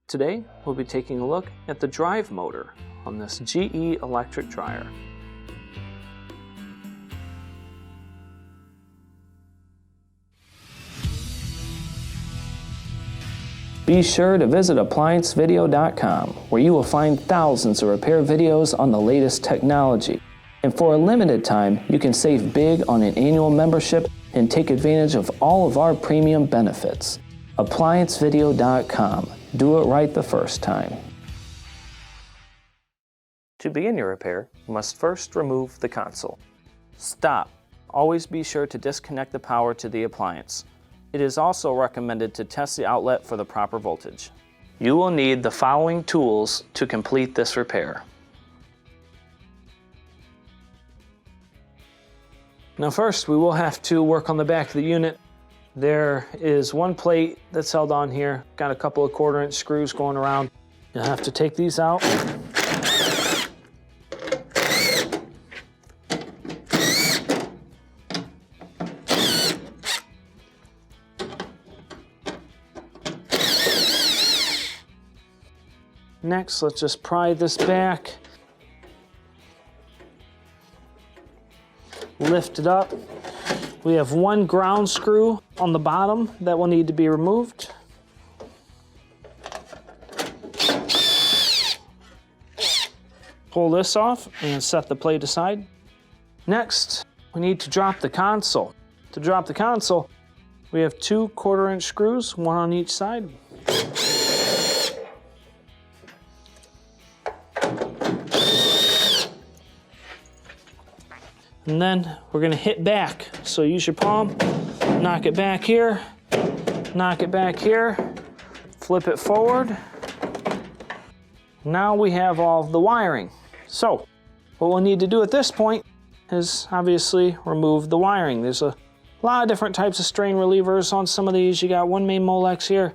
Today, we'll be taking a look at the drive motor on this GE electric dryer. Be sure to visit ApplianceVideo.com, where you will find thousands of repair videos on the latest technology. And for a limited time, you can save big on an annual membership and take advantage of all of our premium benefits. ApplianceVideo.com. Do it right the first time. To begin your repair, you must first remove the console. Stop. Always be sure to disconnect the power to the appliance. It is also recommended to test the outlet for the proper voltage. You will need the following tools to complete this repair. Now first, we will have to work on the back of the unit. There is one plate that's held on here. Got a couple of 1/4-inch screws going around. You'll have to take these out. Next, let's just pry this back. Lift it up. We have one ground screw on the bottom that will need to be removed. Pull this off and set the plate aside. Next, we need to drop the console. To drop the console, we have two 1/4-inch screws, one on each side. And then we're gonna hit back. So use your palm, knock it back here, knock it back here, flip it forward. Now we have all the wiring. So what we'll need to do at this point is obviously remove the wiring. There's a lot of different types of strain relievers on some of these. You got one main Molex here.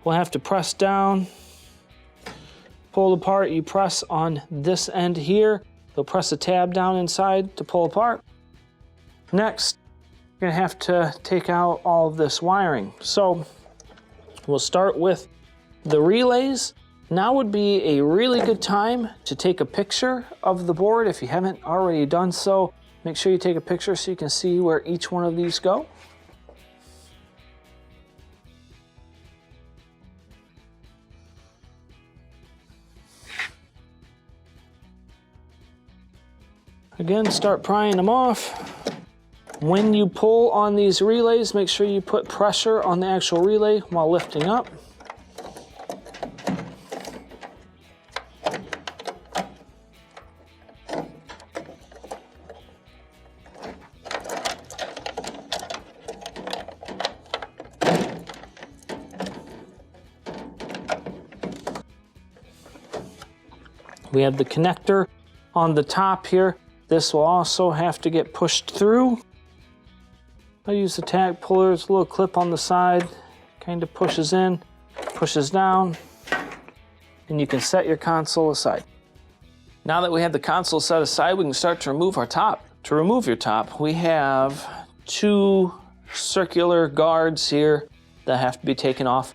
We'll have to press down, pull it apart. You press on this end here. You'll press the tab down inside to pull apart. Next, you're gonna have to take out all of this wiring. So we'll start with the relays. Now would be a really good time to take a picture of the board. If you haven't already done so, make sure you take a picture so you can see where each one of these go. Again, start prying them off. When you pull on these relays, make sure you put pressure on the actual relay while lifting up. We have the connector on the top here. This will also have to get pushed through. I use the tag puller. It's a little clip on the side. Kind of pushes in, pushes down, and you can set your console aside. Now that we have the console set aside, we can start to remove our top. To remove your top, we have two circular guards here that have to be taken off.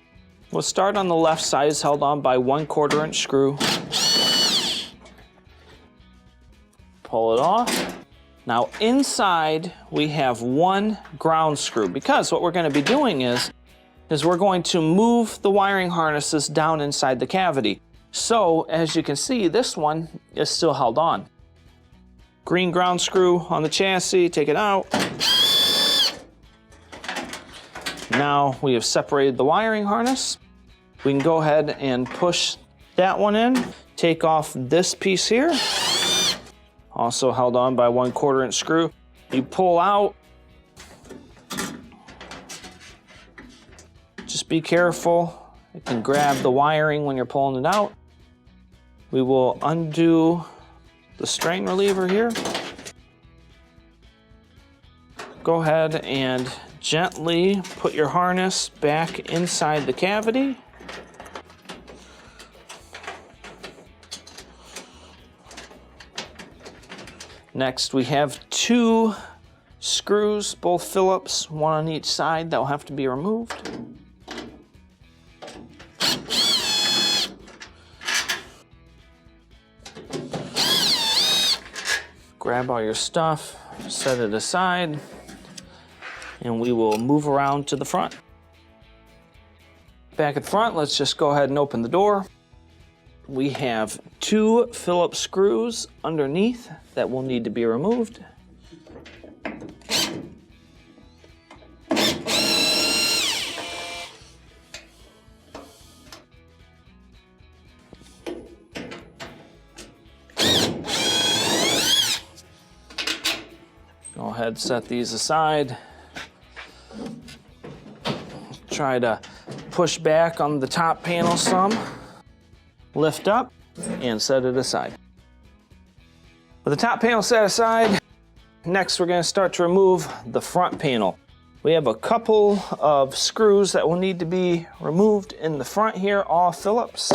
We'll start on the left side. It's held on by one 1/4-inch screw. Pull it off. Now inside we have one ground screw, because what we're going to be doing is we're going to move the wiring harnesses down inside the cavity. So as you can see, this one is still held on. Green ground screw on the chassis, take it out. Now we have separated the wiring harness. We can go ahead and push that one in, take off this piece here. Also held on by one 1/4-inch screw. You pull out. Just be careful. It can grab the wiring when you're pulling it out. We will undo the strain reliever here. Go ahead and gently put your harness back inside the cavity. Next, we have two screws, both Phillips, one on each side, that will have to be removed. grab all your stuff, set it aside, and we will move around to the front. Back at front, let's just go ahead and open the door. We have 2 Phillips screws underneath that will need to be removed. Go ahead, set these aside. Try to push back on the top panel some. Lift up and set it aside. With the top panel set aside, next we're going to start to remove the front panel. We have a couple of screws that will need to be removed in the front here, all Phillips.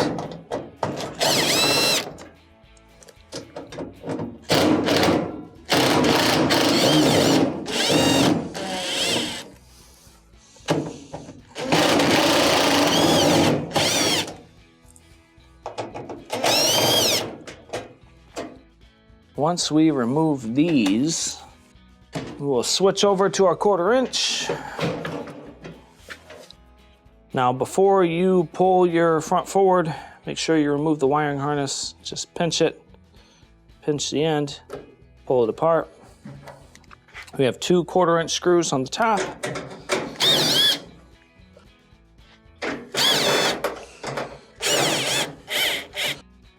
Once we remove these, we will switch over to our 1/4 inch. Now, before you pull your front forward, make sure you remove the wiring harness. Just pinch it, pinch the end, pull it apart. We have 2 1/4 inch screws on the top.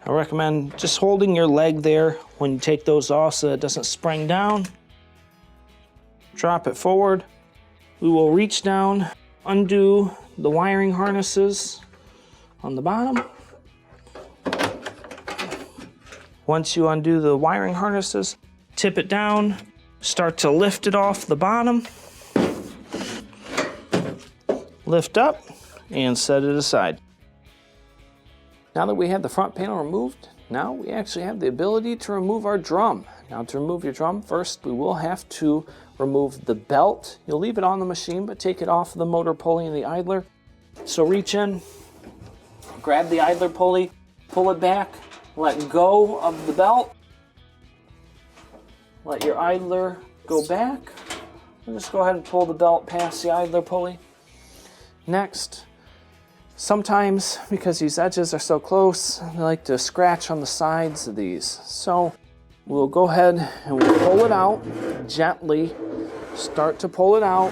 I recommend just holding your leg there when you take those off so that it doesn't spring down. Drop it forward. We will reach down, undo the wiring harnesses on the bottom. Once you undo the wiring harnesses, tip it down, start to lift it off the bottom. Lift up and set it aside. Now that we have the front panel removed, now we actually have the ability to remove our drum. Now, to remove your drum, first we will have to remove the belt. You'll leave it on the machine, but take it off the motor pulley and the idler. So reach in, grab the idler pulley, pull it back, let go of the belt. Let your idler go back. And just go ahead and pull the belt past the idler pulley. Next, sometimes, because these edges are so close, I like to scratch on the sides of these. So we'll go ahead and we'll pull it out gently. Start to pull it out.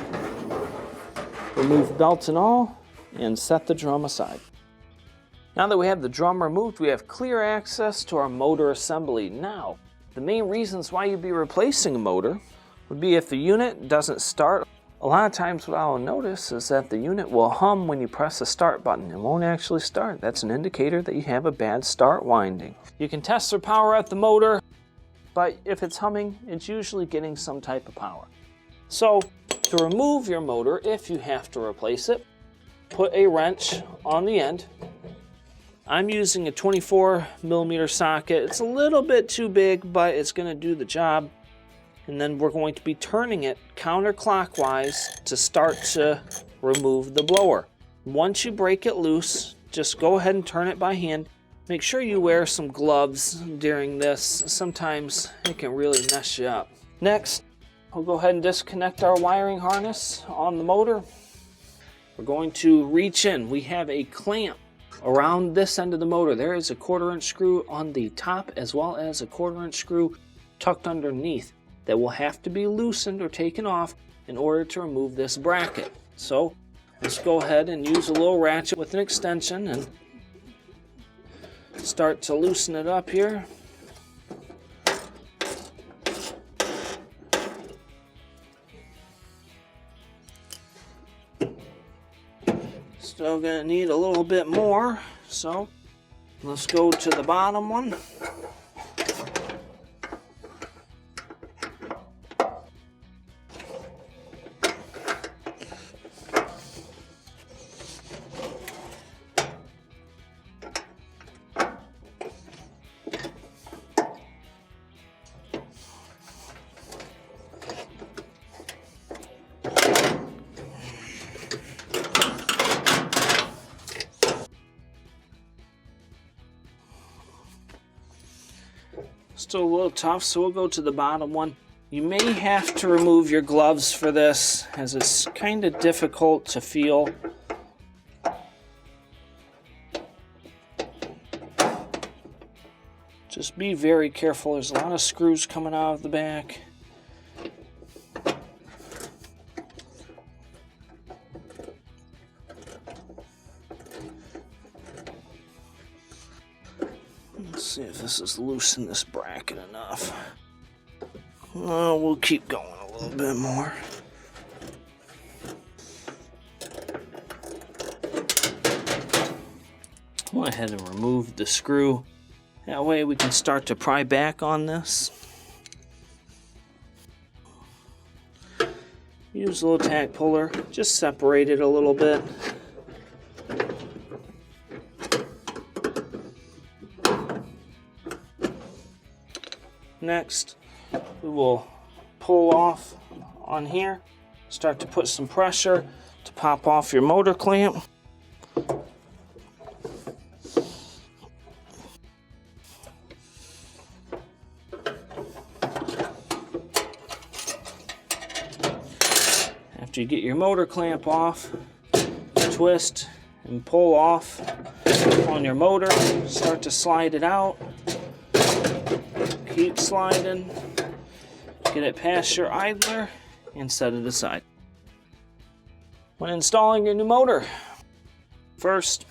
Remove belt and all, and set the drum aside. Now that we have the drum removed, we have clear access to our motor assembly. Now, the main reasons why you'd be replacing a motor would be if the unit doesn't start. A lot of times what I'll notice is that the unit will hum when you press the start button. It won't actually start. That's an indicator that you have a bad start winding. You can test for power at the motor, but if it's humming, it's usually getting some type of power. So to remove your motor, if you have to replace it, put a wrench on the end. I'm using a 24mm socket. It's a little bit too big, but it's going to do the job. And then we're going to be turning it counterclockwise to start to remove the blower. Once you break it loose, just go ahead and turn it by hand. Make sure you wear some gloves during this. Sometimes it can really mess you up. Next, we'll go ahead and disconnect our wiring harness on the motor. We're going to reach in. We have a clamp around this end of the motor. There is a 1/4 inch screw on the top as well as a 1/4 inch screw tucked underneath that will have to be loosened or taken off in order to remove this bracket. So let's go ahead and use a little ratchet with an extension and start to loosen it up here. Still gonna need a little bit more, so let's go to the bottom one. Still a little tough, so we'll go to the bottom one. You may have to remove your gloves for this, as it's kind of difficult to feel. Just be very careful. There's a lot of screws coming out of the back. Let's see if this is loose in this bracket enough. We'll keep going a little bit more. Go ahead and remove the screw. That way we can start to pry back on this. Use a little tack puller, just separate it a little bit. Next, we will pull off on here, start to put some pressure to pop off your motor clamp. After you get your motor clamp off, twist and pull off on your motor, start to slide it out. Keep sliding, get it past your idler, and set it aside. When installing your new motor, first,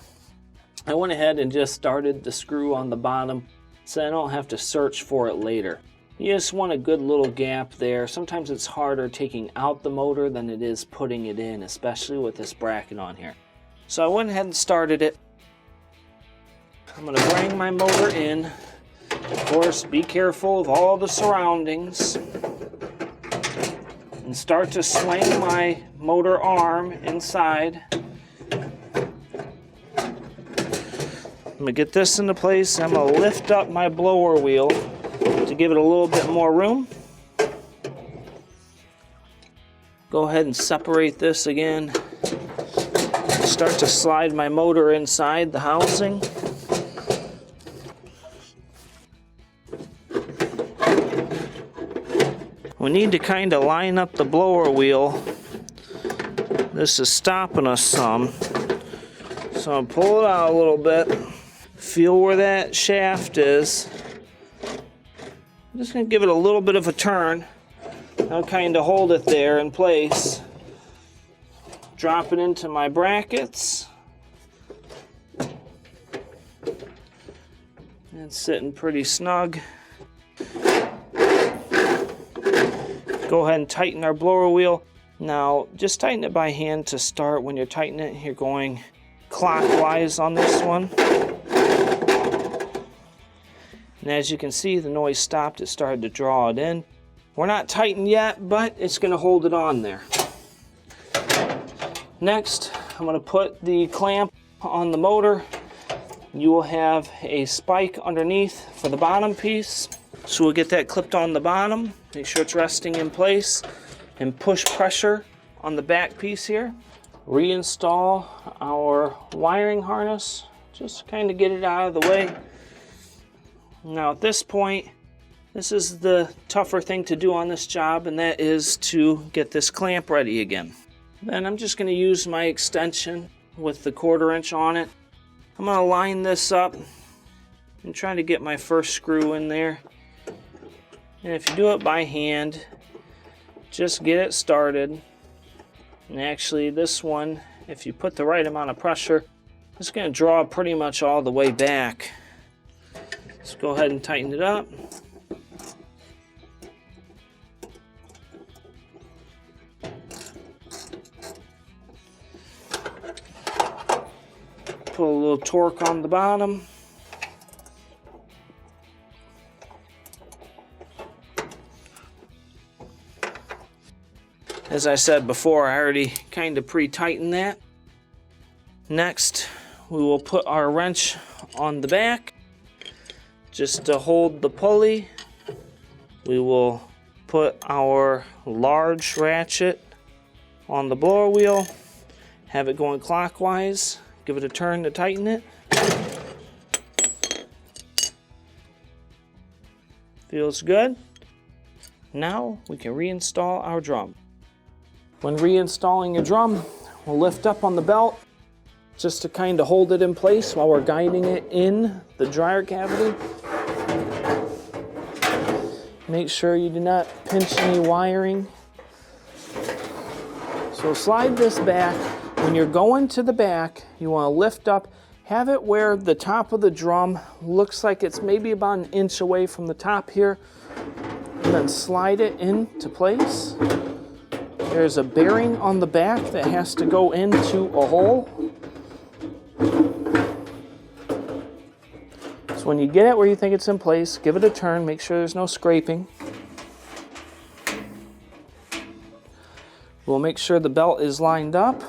I went ahead and just started the screw on the bottom so I don't have to search for it later. You just want a good little gap there. Sometimes it's harder taking out the motor than it is putting it in, especially with this bracket on here. So I went ahead and started it. I'm going to bring my motor in. Of course, be careful of all the surroundings. And start to swing my motor arm inside. I'm going to get this into place. I'm going to lift up my blower wheel to give it a little bit more room. Go ahead and separate this again. Start to slide my motor inside the housing. We need to kind of line up the blower wheel. This is stopping us some. So I'll pull it out a little bit. Feel where that shaft is. I'm just going to give it a little bit of a turn. I'll kind of hold it there in place. Drop it into my brackets. And sitting pretty snug. Go ahead and tighten our blower wheel. Now, just tighten it by hand to start. When you're tightening it, you're going clockwise on this one. And as you can see, the noise stopped. It started to draw it in. We're not tightened yet, but it's going to hold it on there. Next, I'm going to put the clamp on the motor. You will have a spike underneath for the bottom piece. So we'll get that clipped on the bottom. Make sure it's resting in place. And push pressure on the back piece here. Reinstall our wiring harness. Just kind of get it out of the way. Now at this point, this is the tougher thing to do on this job, and that is to get this clamp ready again. Then I'm just going to use my extension with the 1/4 inch on it. I'm going to line this up and try to get my first screw in there. And if you do it by hand, just get it started. And actually this one, if you put the right amount of pressure, it's going to draw pretty much all the way back. Let's go ahead and tighten it up. Put a little torque on the bottom. As I said before, I already kind of pre-tightened that. Next, we will put our wrench on the back. Just to hold the pulley, we will put our large ratchet on the blower wheel, have it going clockwise, give it a turn to tighten it. Feels good. Now we can reinstall our drum. When reinstalling your drum, we'll lift up on the belt just to kind of hold it in place while we're guiding it in the dryer cavity. Make sure you do not pinch any wiring. So slide this back. When you're going to the back, you want to lift up, have it where the top of the drum looks like it's maybe about 1 inch away from the top here, and then slide it into place. There's a bearing on the back that has to go into a hole. So when you get it where you think it's in place, give it a turn, make sure there's no scraping. We'll make sure the belt is lined up.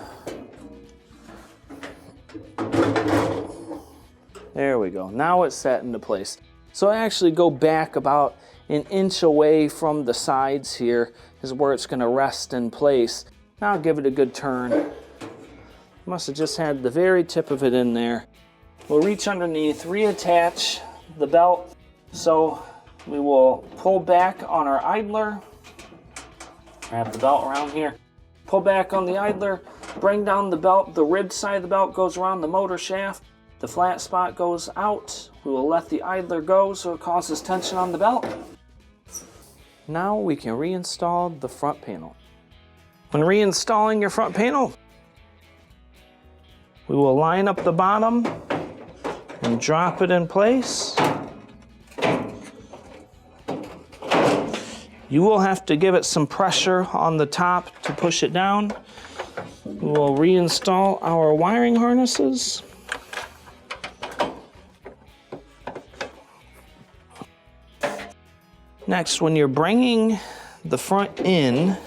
There we go. Now it's set into place. So I actually go back about 1 inch away from the sides here is where it's going to rest in place. Now I'll give it a good turn. Must have just had the very tip of it in there. We'll reach underneath, reattach the belt. So we will pull back on our idler. Wrap the belt around here. Pull back on the idler, bring down the belt. The rib side of the belt goes around the motor shaft. The flat spot goes out. We will let the idler go so it causes tension on the belt. Now we can reinstall the front panel. When reinstalling your front panel, we will line up the bottom and drop it in place. You will have to give it some pressure on the top to push it down. We will reinstall our wiring harnesses. Next, when you're bringing the front in,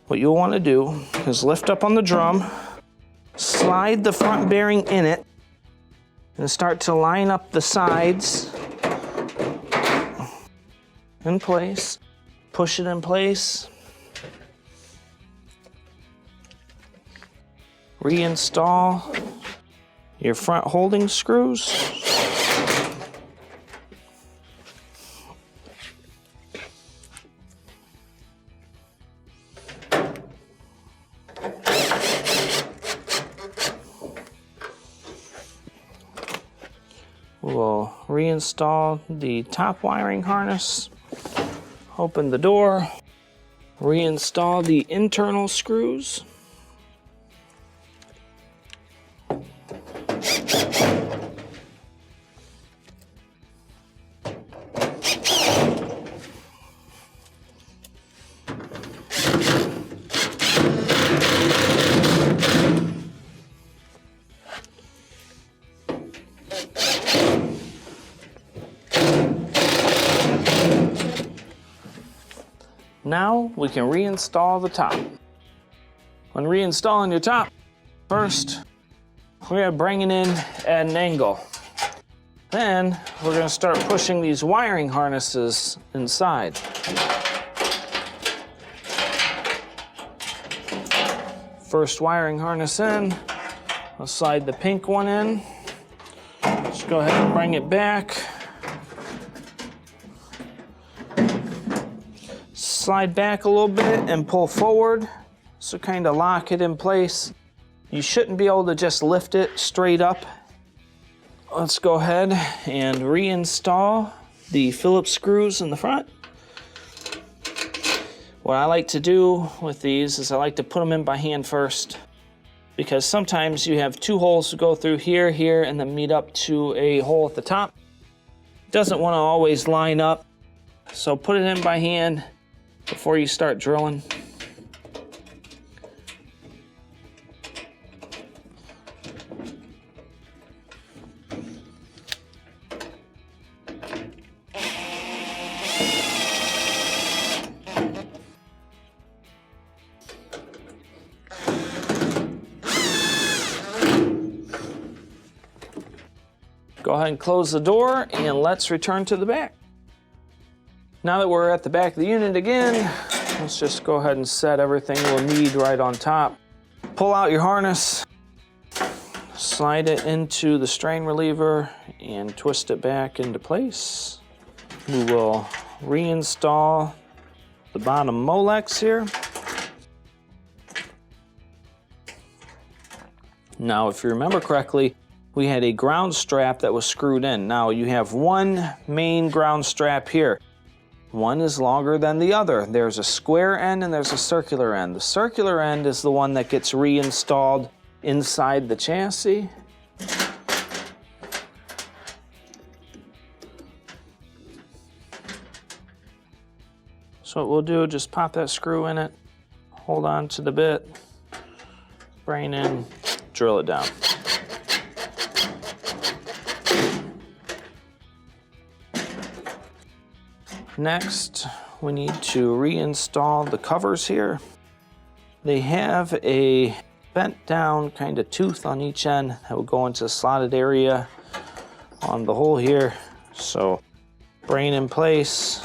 what you'll want to do is lift up on the drum, slide the front bearing in it, and start to line up the sides in place. Push it in place. Reinstall your front holding screws. We'll reinstall the top wiring harness, open the door, reinstall the internal screws. Now we can reinstall the top. When reinstalling your top, first we're going to bring it in at an angle. Then we're going to start pushing these wiring harnesses inside. First wiring harness in, I'll slide the pink one in. Just go ahead and bring it back. Slide back a little bit and pull forward, so kind of lock it in place. You shouldn't be able to just lift it straight up. Let's go ahead and reinstall the Phillips screws in the front. What I like to do with these is I like to put them in by hand first, because sometimes you have two holes to go through here, here, and then meet up to a hole at the top. It doesn't want to always line up, so put it in by hand before you start drilling. Go ahead and close the door, and let's return to the back. Now that we're at the back of the unit again, let's just go ahead and set everything we'll need right on top. Pull out your harness, slide it into the strain reliever, and twist it back into place. we will reinstall the bottom Molex here. Now, if you remember correctly, we had a ground strap that was screwed in. Now, you have one main ground strap here. One is longer than the other. There's a square end and there's a circular end. The circular end is the one that gets reinstalled inside the chassis. So what we'll do, just pop that screw in it, hold on to the bit, brain in, drill it down. Next, we need to reinstall the covers here. They have a bent down kind of tooth on each end that will go into the slotted area on the hole here. So brain in place,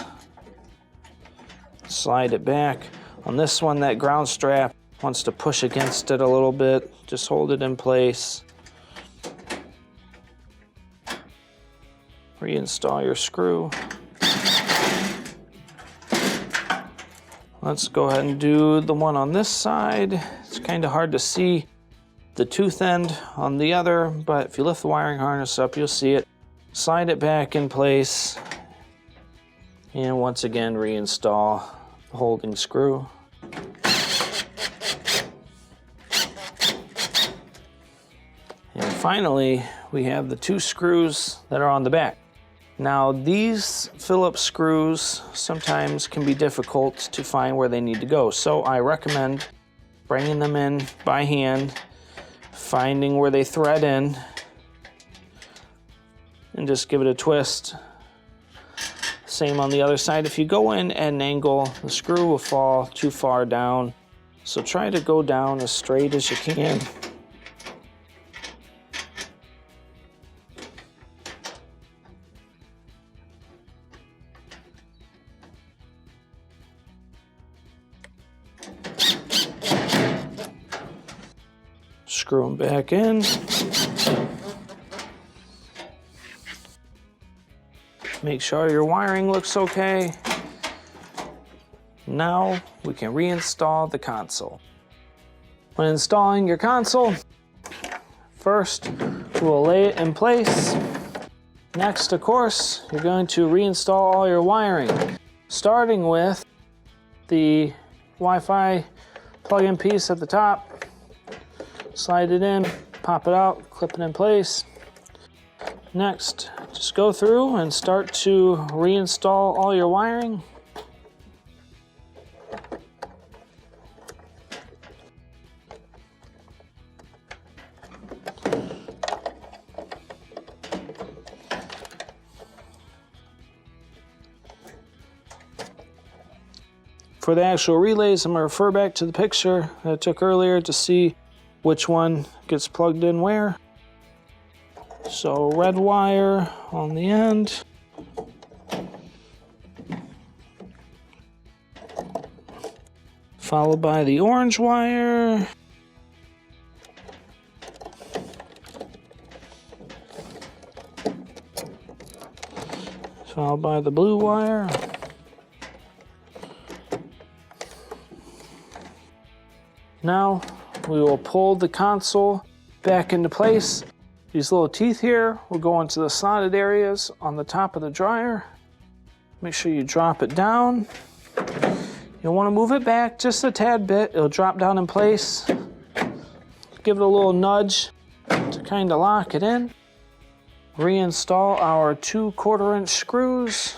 slide it back. On this one, that ground strap wants to push against it a little bit. Just hold it in place. Reinstall your screw. Let's go ahead and do the one on this side. It's kind of hard to see the tooth end on the other, but if you lift the wiring harness up, you'll see it. Slide it back in place, and once again, reinstall the holding screw. And finally, we have the two screws that are on the back. Now, these Phillips screws sometimes can be difficult to find where they need to go, so I recommend bringing them in by hand, finding where they thread in, and just give it a twist. Same on the other side. If you go in at an angle, the screw will fall too far down, so try to go down as straight as you can. Screw them back in. Make sure your wiring looks okay. Now we can reinstall the console. When installing your console, first we'll lay it in place. Next, of course, you're going to reinstall all your wiring, starting with the Wi-Fi plug-in piece at the top. Slide it in, pop it out, clip it in place. Next, just go through and start to reinstall all your wiring. For the actual relays, I'm going to refer back to the picture that I took earlier to see which one gets plugged in where. So red wire on the end. Followed by the orange wire. Followed by the blue wire. Now we will pull the console back into place. These little teeth here will go into the slotted areas on the top of the dryer. Make sure you drop it down. You'll want to move it back just a tad bit. It'll drop down in place. Give it a little nudge to kind of lock it in. Reinstall our 2 1/4-inch screws.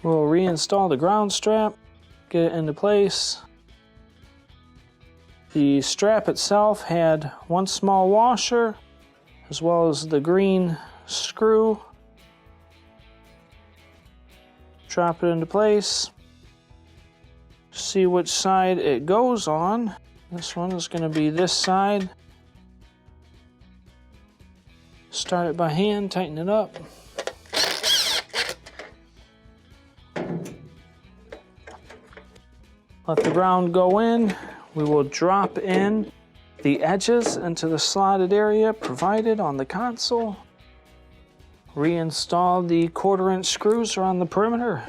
We'll reinstall the ground strap, get it into place. The strap itself had 1 small washer, as well as the green screw. Drop it into place. See which side it goes on. This one is going to be this side. Start it by hand, tighten it up. Let the ground go in. We will drop in the edges into the slotted area provided on the console. Reinstall the 1/4" screws around the perimeter.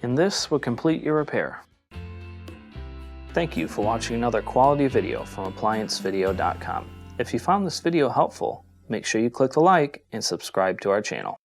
And this will complete your repair. Thank you for watching another quality video from ApplianceVideo.com. If you found this video helpful, make sure you click the like and subscribe to our channel.